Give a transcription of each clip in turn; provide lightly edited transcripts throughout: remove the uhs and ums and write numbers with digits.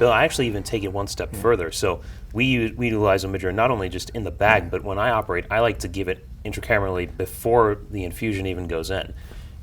Bill, I actually even take it one step further. So we utilize OMIDRIA not only just in the bag, but when I operate, I like to give it intracamerally before the infusion even goes in.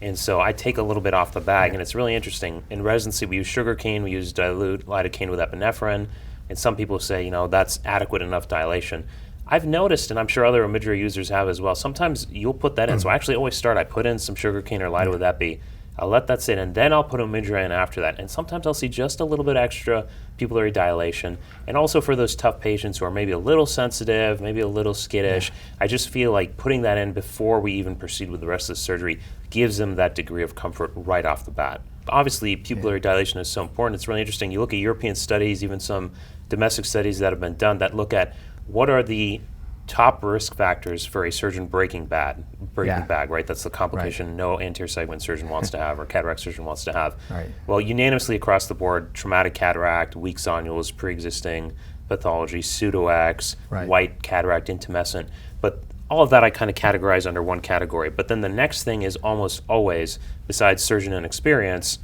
And so I take a little bit off the bag, and it's really interesting. In residency, we use sugarcane, we use dilute lidocaine with epinephrine, and some people say, you know, that's adequate enough dilation. I've noticed, and I'm sure other OMIDRIA users have as well, sometimes you'll put that in. So I actually always start, I put in some sugarcane or lido with epi, I'll let that sit, and then I'll put OMIDRIA in after that. And sometimes I'll see just a little bit extra pupillary dilation. And also for those tough patients who are maybe a little sensitive, maybe a little skittish, I just feel like putting that in before we even proceed with the rest of the surgery gives them that degree of comfort right off the bat. Obviously, pupillary dilation is so important. It's really interesting. You look at European studies, even some domestic studies that have been done that look at what are the top risk factors for a surgeon breaking bag, right? That's the complication no anterior segment surgeon wants to have or cataract surgeon wants to have. Well, unanimously across the board, traumatic cataract, weak zonules, pre-existing pathology, pseudo-X, white cataract, intumescent. But all of that I kind of categorize under one category. But then the next thing is almost always, besides surgeon inexperience,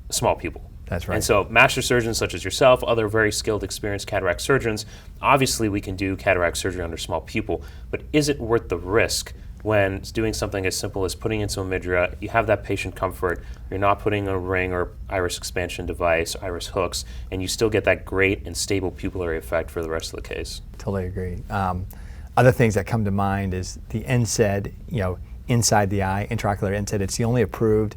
small pupil. That's right. And so master surgeons such as yourself, other very skilled, experienced cataract surgeons, obviously we can do cataract surgery under small pupil, but is it worth the risk when doing something as simple as putting in some OMIDRIA, you have that patient comfort, you're not putting a ring or iris expansion device, iris hooks, and you still get that great and stable pupillary effect for the rest of the case? Totally agree. Other things that come to mind is the NSAID, you know, inside the eye, intraocular NSAID. It's the only approved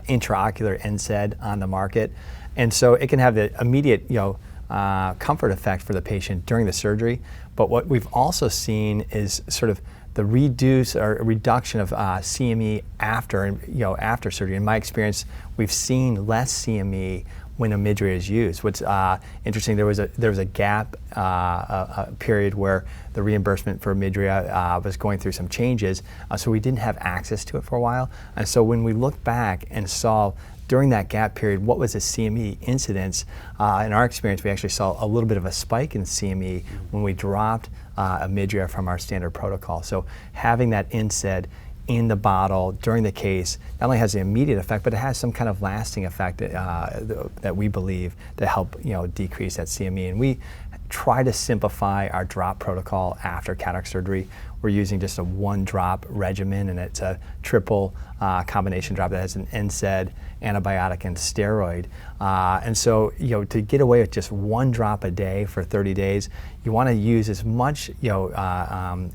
intraocular NSAID on the market, and so it can have the immediate, you know, comfort effect for the patient during the surgery. But what we've also seen is sort of the reduction of CME after surgery. In my experience, we've seen less CME when OMIDRIA is used. What's interesting, there was a gap a period where the reimbursement for OMIDRIA was going through some changes, so we didn't have access to it for a while. And so when we looked back and saw during that gap period what was the CME incidence, in our experience we actually saw a little bit of a spike in CME when we dropped OMIDRIA from our standard protocol. So having that NSAID in the bottle during the case not only has an immediate effect, but it has some kind of lasting effect that we believe to help, you know, decrease that CME. And we try to simplify our drop protocol after cataract surgery. We're using just a one-drop regimen, and it's a triple combination drop that has an NSAID, antibiotic, and steroid. And so, you know, to get away with just one drop a day for 30 days, you want to use as much, you know,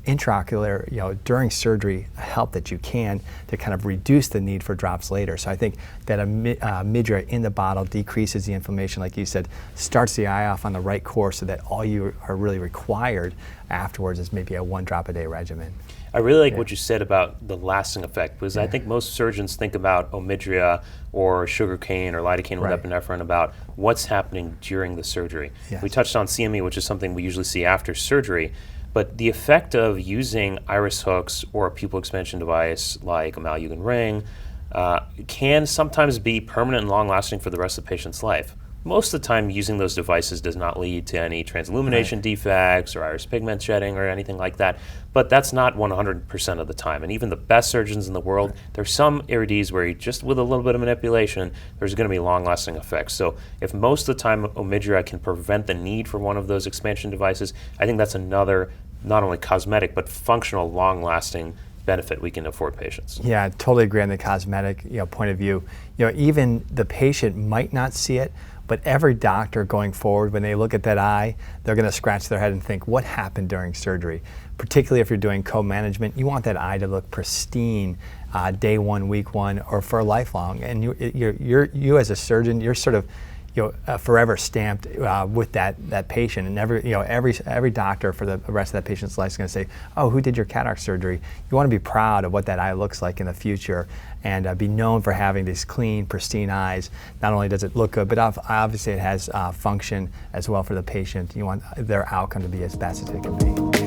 intraocular, you know, during surgery help that you can to kind of reduce the need for drops later. So I think that OMIDRIA in the bottle decreases the inflammation, like you said, starts the eye off on the right course, so that all you are really required afterwards is maybe a one drop a day regimen. I really like what you said about the lasting effect, because I think most surgeons think about OMIDRIA or sugarcane or lidocaine with epinephrine about what's happening during the surgery. We touched on CME, which is something we usually see after surgery, but the effect of using iris hooks or a pupil expansion device like a Malyugin ring can sometimes be permanent and long-lasting for the rest of the patient's life. Most of the time, using those devices does not lead to any transillumination defects or iris pigment shedding or anything like that, but that's not 100% of the time. And even the best surgeons in the world, there's some irides where just with a little bit of manipulation, there's going to be long-lasting effects. So if most of the time OMIDRIA can prevent the need for one of those expansion devices, I think that's another not only cosmetic but functional, long-lasting benefit we can afford patients. Yeah, I totally agree on the cosmetic, you know, point of view. You know, even the patient might not see it, but every doctor going forward, when they look at that eye, they're going to scratch their head and think, what happened during surgery? Particularly if you're doing co-management, you want that eye to look pristine day one, week one, or for lifelong. And you as a surgeon, you're sort of, you know, forever stamped with that patient, and every doctor for the rest of that patient's life is going to say, "Oh, who did your cataract surgery?" You want to be proud of what that eye looks like in the future, and be known for having these clean, pristine eyes. Not only does it look good, but obviously it has function as well for the patient. You want their outcome to be as best as it can be.